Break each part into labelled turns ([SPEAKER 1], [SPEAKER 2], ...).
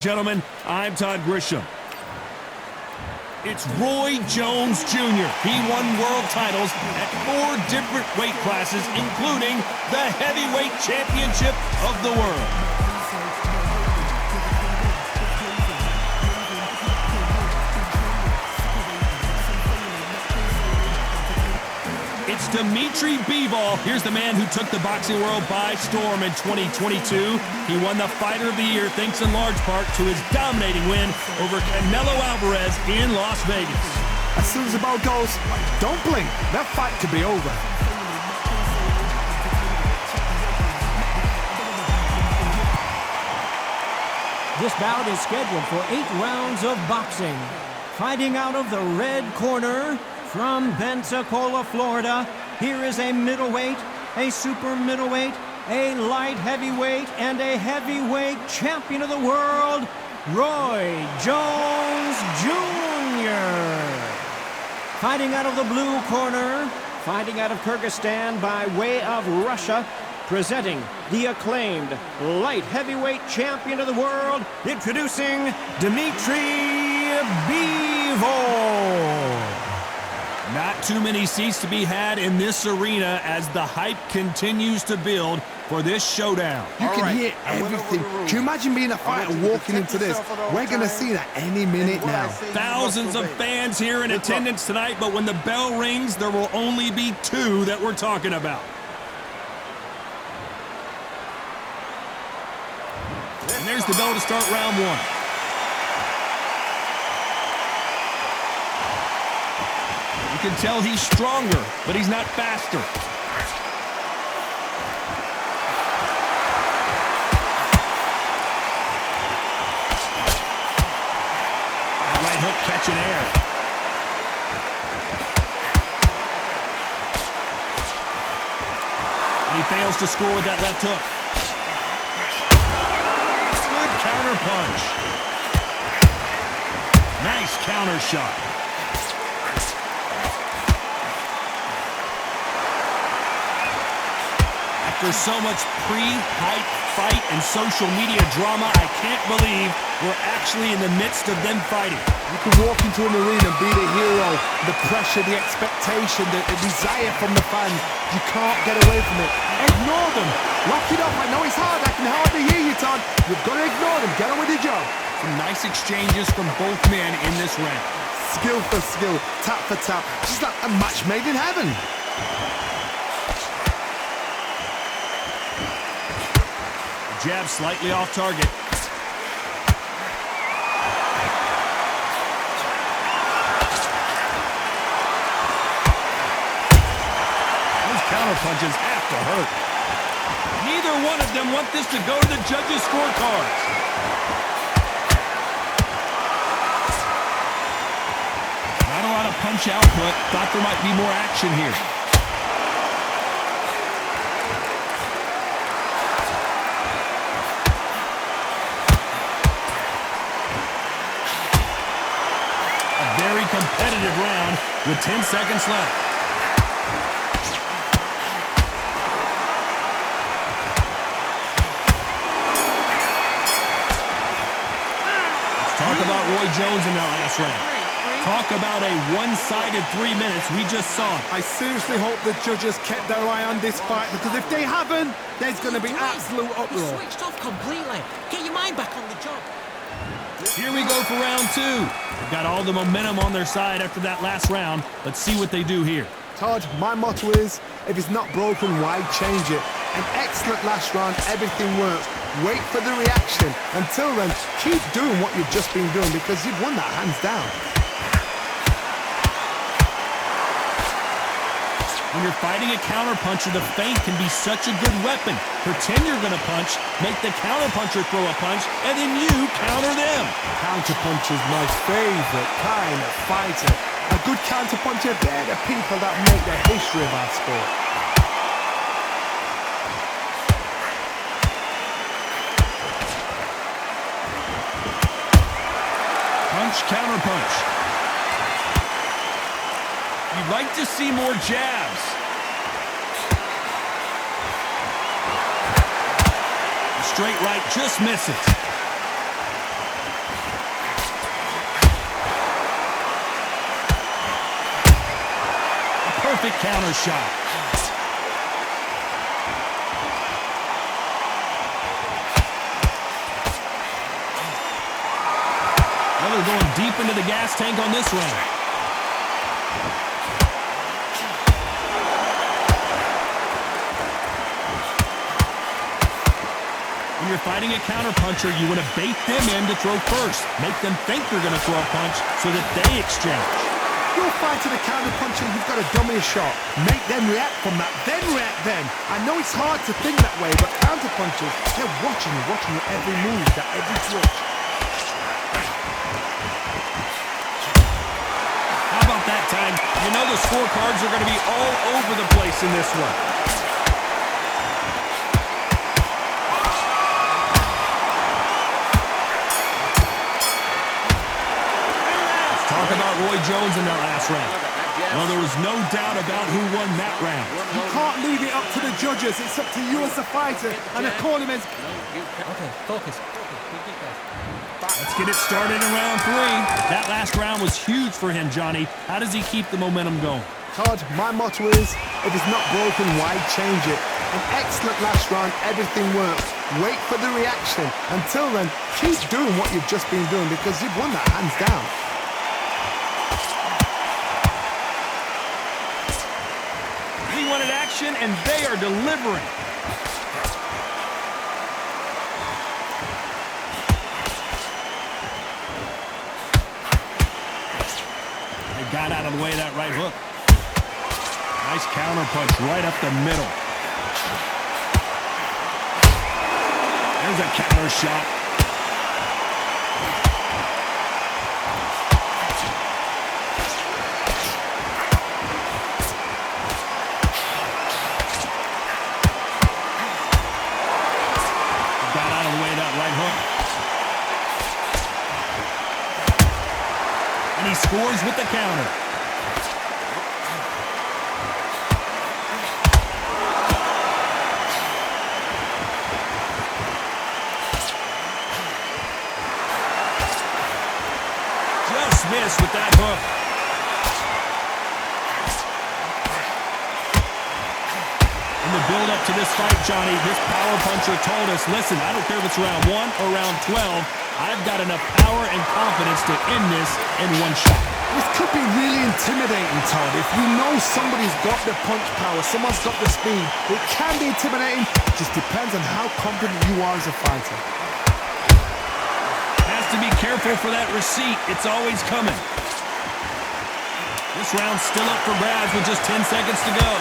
[SPEAKER 1] Gentlemen, I'm Todd Grisham. It's Roy Jones Jr. He won world titles at 4 different weight classes, including the heavyweight championship of the world. It's Dimitri Bivol. Here's the man who took the boxing world by storm in 2022. He won the Fighter of the Year thanks in large part to his dominating win over Canelo Alvarez in Las Vegas.
[SPEAKER 2] As soon as the bell goes, don't blink. That fight could be over.
[SPEAKER 3] This bout is scheduled for 8 rounds of boxing. Fighting out of the red corner, from Pensacola, Florida, here is a middleweight, a super middleweight, a light heavyweight, and a heavyweight champion of the world, Roy Jones Jr. Fighting out of the blue corner, fighting out of Kyrgyzstan by way of Russia, presenting the acclaimed light heavyweight champion of the world, introducing Dimitri Bivol.
[SPEAKER 1] Not too many seats to be had in this arena as the hype continues to build for this showdown.
[SPEAKER 2] You can hear everything. Can you imagine being a fighter walking into this? We're going to see that any minute now.
[SPEAKER 1] Thousands of fans here in attendance tonight, but when the bell rings, there will only be 2 that we're talking about. And there's the bell to start round 1. You can tell he's stronger, but he's not faster. That right hook catching air. And he fails to score with that left hook. Good counter punch. Nice counter shot. After so much pre-hype fight and social media drama, I can't believe we're actually in the midst of them fighting.
[SPEAKER 2] You can walk into an arena and be the hero. The pressure, the expectation, the desire from the fans. You can't get away from it. Ignore them. Lock it up. I know it's hard. I can hardly hear you, Todd. You've got to ignore them. Get on with your job.
[SPEAKER 1] Some nice exchanges from both men in this round.
[SPEAKER 2] Skill for skill, tap for tap. Just like a match made in heaven.
[SPEAKER 1] Jab slightly off target. Those counter punches have to hurt. Neither one of them want this to go to the judges' scorecards. Not a lot of punch output. Thought there might be more action here. Competitive round with 10 seconds left. Let's talk about Roy Jones in that last round. Talk about a one-sided 3 minutes we just saw.
[SPEAKER 2] I seriously hope the judges kept their eye on this fight, because if they haven't, there's going to be absolute uproar.
[SPEAKER 4] Switched off completely. Get your mind back on the job.
[SPEAKER 1] Here we go for round 2. They've got all the momentum on their side after that last round. Let's see what they do here.
[SPEAKER 2] Todd, my motto is, if it's not broken, why change it? An excellent last round, everything works. Wait for the reaction. Until then, keep doing what you've just been doing, because you've won that hands down.
[SPEAKER 1] When you're fighting a counterpuncher, the feint can be such a good weapon. Pretend you're going to punch, make the counterpuncher throw a punch, and then you counter them.
[SPEAKER 2] Counterpuncher is my favorite kind of fighter. A good counterpuncher, they're the people that make the history of our sport.
[SPEAKER 1] Punch, counterpunch. You'd like to see more jabs. Straight right just misses. perfect counter shot. Well, they're going deep into the gas tank on this round. When you're fighting a counterpuncher, you want to bait them in to throw first. Make them think they're going to throw a punch so that they exchange.
[SPEAKER 2] You're fighting a counterpuncher, you've got to dummy a shot. Make them react from that, then react then. I know it's hard to think that way, but counterpunchers, they're watching your every move, that every twitch.
[SPEAKER 1] How about that time? You know the scorecards are going to be all over the place in this one. Talk about Roy Jones in that last round. Well, there was no doubt about who won that round.
[SPEAKER 2] You can't leave it up to the judges. It's up to you as a fighter and a cornerman.
[SPEAKER 4] Okay, focus.
[SPEAKER 1] Let's get it started in round 3. That last round was huge for him, Johnny. How does he keep the momentum going?
[SPEAKER 2] Todd, my motto is, if it's not broken, why change it? An excellent last round, everything works. Wait for the reaction. Until then, keep doing what you've just been doing because you've won that hands down.
[SPEAKER 1] He wanted action, and they are delivering. They got out of the way of that right hook. Nice counter punch right up the middle. There's a counter shot. Got out of the way of that right hook. And he scores with the counter. Just missed with that hook. In the build-up to this fight, Johnny, this power puncher told us, listen, I don't care if it's round 1 or round 12, I've got enough power and confidence to end this in one shot.
[SPEAKER 2] This could be really intimidating, Todd. If you know somebody's got the punch power, someone's got the speed, it can be intimidating. It just depends on how confident you are as a fighter.
[SPEAKER 1] Has to be careful for that receipt. It's always coming. This round's still up for grabs with just 10 seconds to go.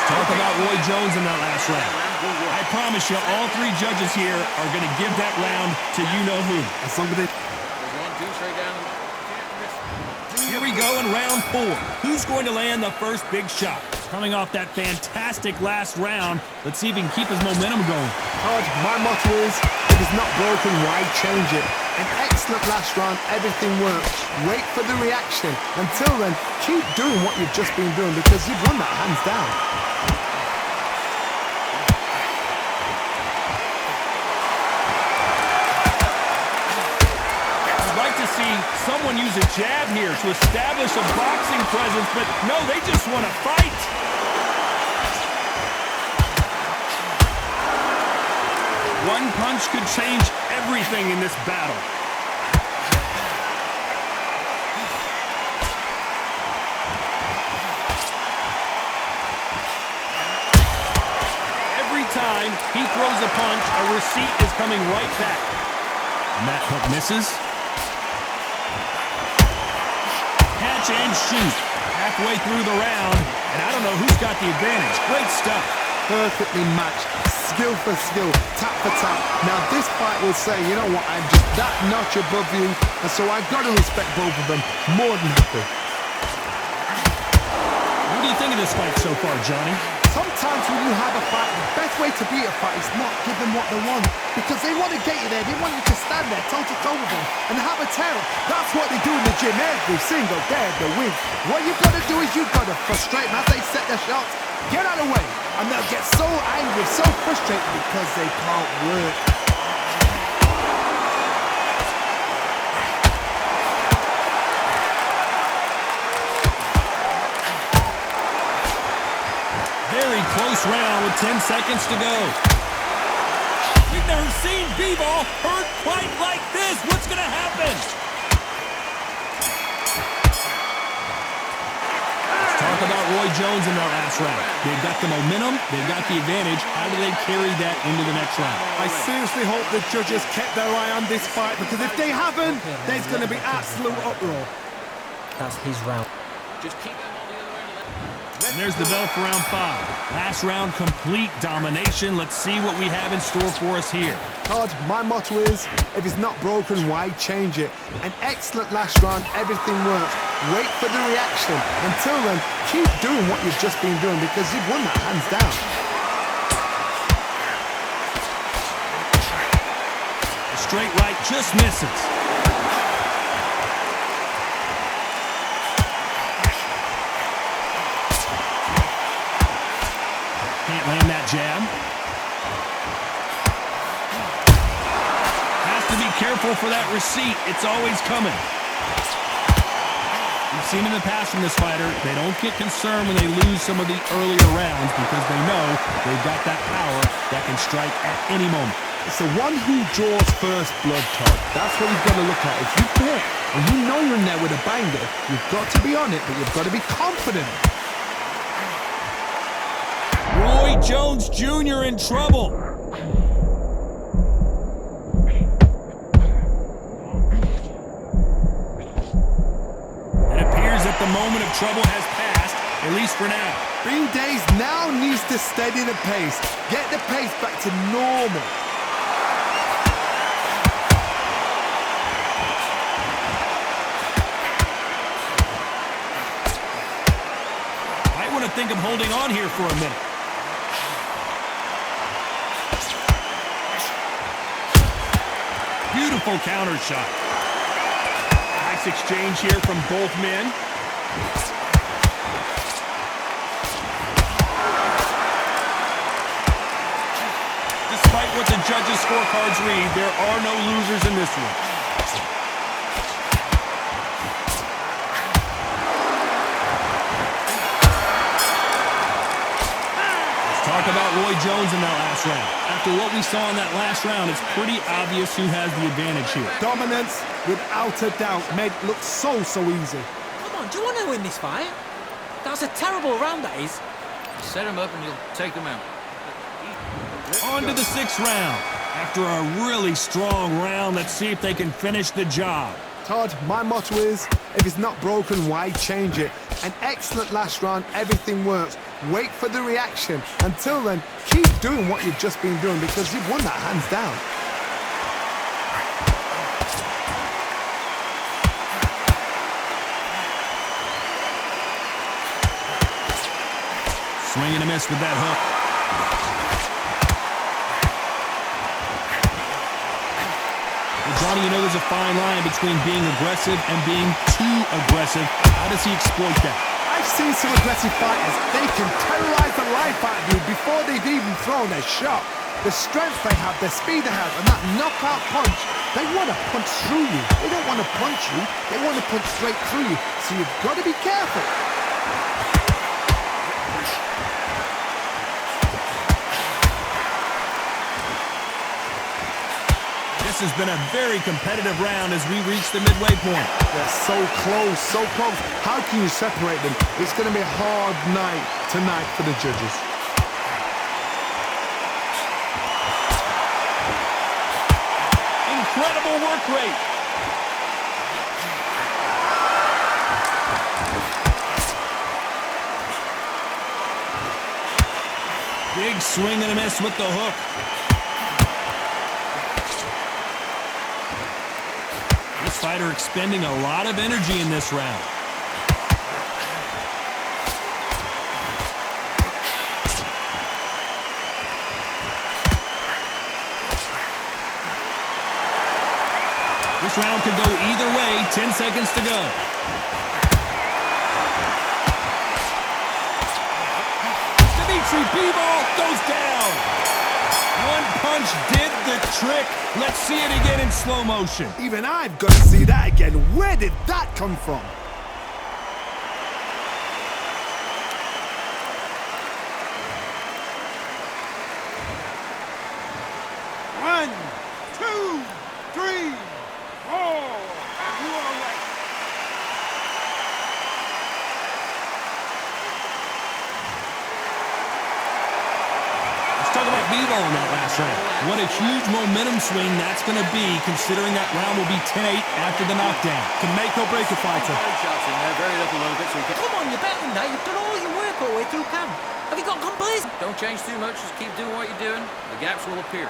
[SPEAKER 1] Talk about Roy Jones in that last round. I promise you, all 3 judges here are going to give that round to you-know-who. Here we go in round 4. Who's going to land the first big shot? Coming off that fantastic last round, let's see if he can keep his momentum going.
[SPEAKER 2] Todd, my motto is, if it's not broken, why change it? An excellent last round, everything works. Wait for the reaction. Until then, keep doing what you've just been doing because you've won that hands down.
[SPEAKER 1] See someone use a jab here to establish a boxing presence, but no, they just want to fight. One punch could change everything in this battle. Every time he throws a punch, a receipt is coming right back. And that hook misses. Catch and shoot. Halfway through the round, and I don't know who's got the advantage. Great stuff.
[SPEAKER 2] Perfectly matched. Skill for skill. Tap for tap. Now this fight will say, you know what, I'm just that notch above you, and so I've got to respect both of them. More than happy.
[SPEAKER 1] What do you think of of this fight so far, Johnny?
[SPEAKER 2] Sometimes when you have a fight, the best way to beat a fight is not give them what they want. Because they want to get you there. They want you to stand there toe-to-toe with them and have a tail. That's what they do in the gym every single day of the week. What you've got to do is you've got to frustrate them as they set their shots. Get out of the way. And they'll get so angry, so frustrated because they can't work.
[SPEAKER 1] Very close round with 10 seconds to go. We've never seen B-Ball hurt quite like this. What's going to happen? Let's talk about Roy Jones in that last round. They've got the momentum. They've got the advantage. How do they carry that into the next round?
[SPEAKER 2] I seriously hope the judges kept their eye on this fight, because if they haven't, there's going to be absolute uproar.
[SPEAKER 4] That's his round.
[SPEAKER 5] Just keep them on the other end of that.
[SPEAKER 1] And there's the bell for round 5. Last round, complete domination. Let's see what we have in store for us here.
[SPEAKER 2] Todd, my motto is, if it's not broken, why change it? An excellent last round, everything works. Wait for the reaction. Until then, keep doing what you've just been doing, because you've won that hands down.
[SPEAKER 1] The straight right just misses. Can't land that jab. Has to be careful for that receipt. It's always coming. We've seen in the past from this fighter, they don't get concerned when they lose some of the earlier rounds because they know they've got that power that can strike at any moment.
[SPEAKER 2] It's the one who draws first blood, Todd. That's what you've got to look at. If you hit and you know you're in there with a banger, you've got to be on it, but you've got to be confident.
[SPEAKER 1] Roy Jones Jr. in trouble. It appears that the moment of trouble has passed, at least for now.
[SPEAKER 2] Bean Days now needs to steady the pace. Get the pace back to normal.
[SPEAKER 1] Might want to think of holding on here for a minute. Beautiful counter shot. Nice exchange here from both men. Despite what the judges' scorecards read, there are no losers in this one. Talk about Roy Jones in that last round. After what we saw in that last round, it's pretty obvious who has the advantage here.
[SPEAKER 2] Dominance, without a doubt, made it look so easy.
[SPEAKER 4] Come on, do you want to win this fight? That was a terrible round, that is.
[SPEAKER 5] Set them up and you'll take them out.
[SPEAKER 1] On to the 6th round. After a really strong round, let's see if they can finish the job.
[SPEAKER 2] Todd, my motto is, if it's not broken, why change it? An excellent last round, everything works. Wait for the reaction. Until then, keep doing what you've just been doing, because you've won that hands down.
[SPEAKER 1] Swing and a miss with that hook. Well, Johnny, you know there's a fine line between being aggressive and being too aggressive. How does he exploit that?
[SPEAKER 2] I've seen some aggressive fighters. They can terrorize the life out of you before they've even thrown their shot. The strength they have, the speed they have, and that knockout punch, they want to punch through you. They don't want to punch you. They want to punch straight through you. So you've got to be careful.
[SPEAKER 1] This has been a very competitive round as we reach the midway point.
[SPEAKER 2] They're so close, so close. How can you separate them? It's going to be a hard night tonight for the judges.
[SPEAKER 1] Incredible work rate. Big swing and a miss with the hook. This fighter expending a lot of energy in this round. round could go either way. 10 seconds to go. Dimitri Bivol goes down. One punch did the trick. Let's see it again in slow motion.
[SPEAKER 2] Even I've got to see that again. Where did that come from? One, two, three, four. You are right.
[SPEAKER 1] Let's talk about Bivol in that last round. What a huge momentum swing that's going to be, considering that round will be 10-8 after the knockdown.
[SPEAKER 2] Can make or break a fighter.
[SPEAKER 5] Shots in there, buried up a little bit so he can...
[SPEAKER 4] Come on, you're better than that. You've done all your work all the way through camp. Have you got complacent?
[SPEAKER 5] Don't change too much, just keep doing what you're doing. The gaps will appear.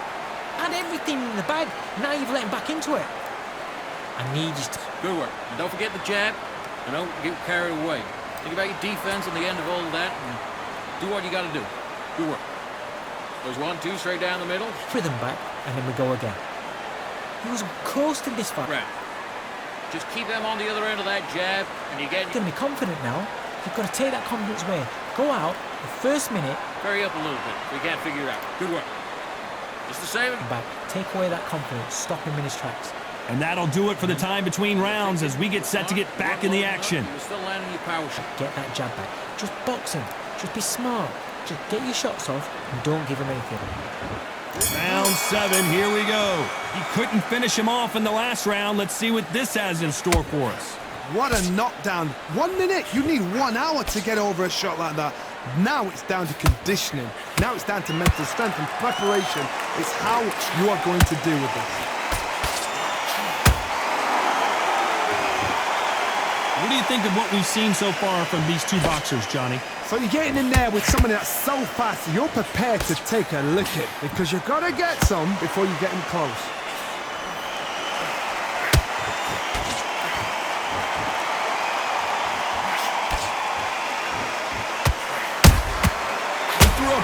[SPEAKER 4] Had everything in the bag. Now you've let him back into it. I need you to...
[SPEAKER 5] Good work. And don't forget the jab, and don't get carried away. Think about your defense and the end of all of that, and do what you got to do. Good work. There's 1-2 straight down the middle.
[SPEAKER 4] Rhythm back, and then we go again. He was close to this fight.
[SPEAKER 5] Right. Just keep them on the other end of that jab, and you get...
[SPEAKER 4] You're going to be confident now. You've got to take that confidence away. Go out, the first minute,
[SPEAKER 5] Hurry up a little bit. We can't figure it out. Good work. Just the same.
[SPEAKER 4] back. Take away that confidence. Stop him in his tracks.
[SPEAKER 1] And that'll do it for the time between rounds as we get set to get back in the action.
[SPEAKER 5] You're still landing your power shot.
[SPEAKER 4] Get that jab back. Just box him. Just be smart. Just get your shots off and don't give him anything.
[SPEAKER 1] Round 7, here we go. He couldn't finish him off in the last round. Let's see what this has in store for us.
[SPEAKER 2] What a knockdown. 1 minute, you need 1 hour to get over a shot like that. Now it's down to conditioning. Now it's down to mental strength and preparation. It's how you are going to deal with this.
[SPEAKER 1] What do you think of what we've seen so far from these two boxers, Johnny?
[SPEAKER 2] So you're getting in there with somebody that's so fast, you're prepared to take a licking because you've got to get some before you get in close.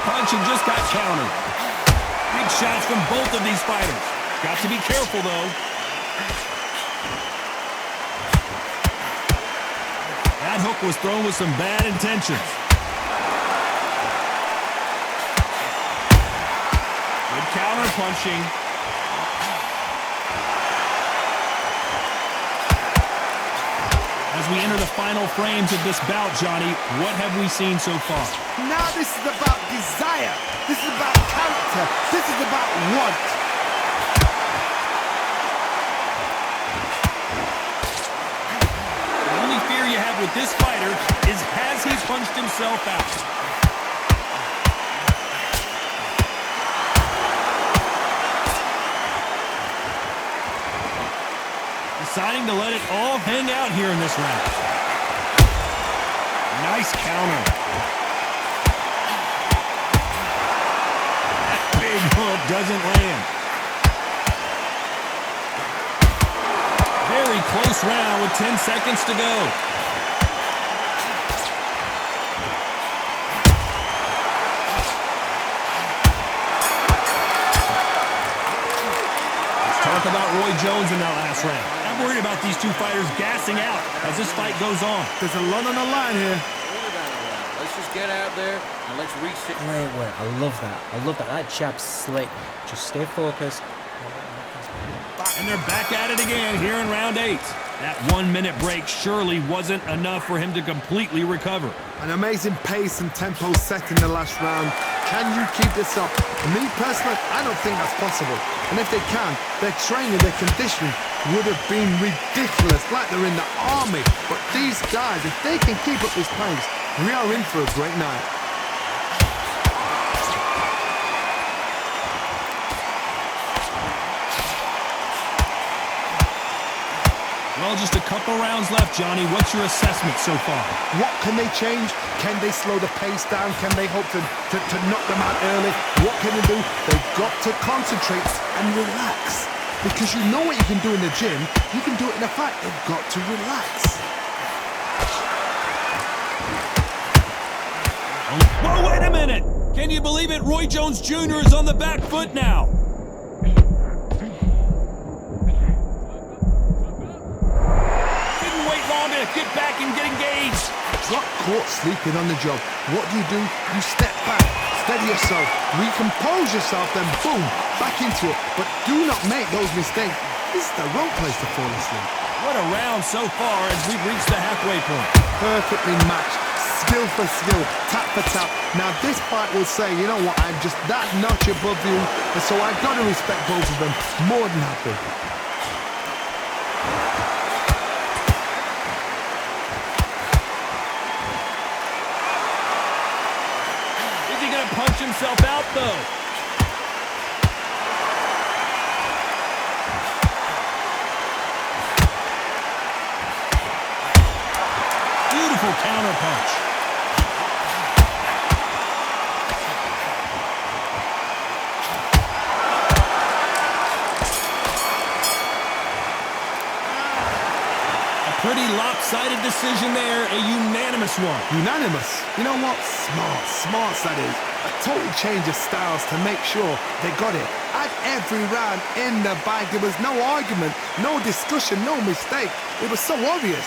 [SPEAKER 1] Punch and just got countered. Big shots from both of these fighters. Got to be careful, though. That hook was thrown with some bad intentions. Good counter punching. As we enter the final frames of this bout, Johnny, what have we seen so far?
[SPEAKER 2] Now this is about desire. This is about character. This is about want.
[SPEAKER 1] The only fear you have with this fighter is has he punched himself out? Deciding to let it all hang out here in this round. Nice counter. That big hook doesn't land. Very close round with 10 seconds to go. Let's talk about Roy Jones in that last round. I'm worried about these two fighters gassing out as this fight goes on.
[SPEAKER 2] There's a lot on the line here.
[SPEAKER 5] Let's just get out there and let's reach it.
[SPEAKER 4] Great work. I love that. I love that. That jab's slick. Just stay focused.
[SPEAKER 1] And they're back at it again here in round 8. That 1 minute break surely wasn't enough for him to completely recover.
[SPEAKER 2] An amazing pace and tempo set in the last round. Can you keep this up? Me personally, I don't think that's possible. And if they can, their training, their conditioning would have been ridiculous, like they're in the army. But these guys, if they can keep up this pace, we are in for a great night.
[SPEAKER 1] Well, just a couple rounds left, Johnny. What's your assessment so far?
[SPEAKER 2] What can they change? Can they slow the pace down? Can they hope to knock them out early? What can they do? They've got to concentrate and relax. Because you know what you can do in the gym, you can do it in a fight. They've got to relax.
[SPEAKER 1] Whoa, wait a minute! Can you believe it? Roy Jones Jr. is on the back foot now. and get engaged.
[SPEAKER 2] Got caught sleeping on the job. What do? You step back, steady yourself, recompose yourself, then boom, back into it. But do not make those mistakes. This is the wrong place to fall asleep.
[SPEAKER 1] What a round so far as we've reached the halfway point.
[SPEAKER 2] Perfectly matched, skill for skill, tap for tap. Now this fight will say, you know what, I'm just that notch above you, and so I've got to respect both of them more than happy.
[SPEAKER 1] Is he gonna punch himself out though? Beautiful counter punch. Pretty lopsided decision there, a unanimous one.
[SPEAKER 2] Unanimous? You know what? Smart that is. A total change of styles to make sure they got it. At every round in the bag, there was no argument, no discussion, no mistake. It was so obvious.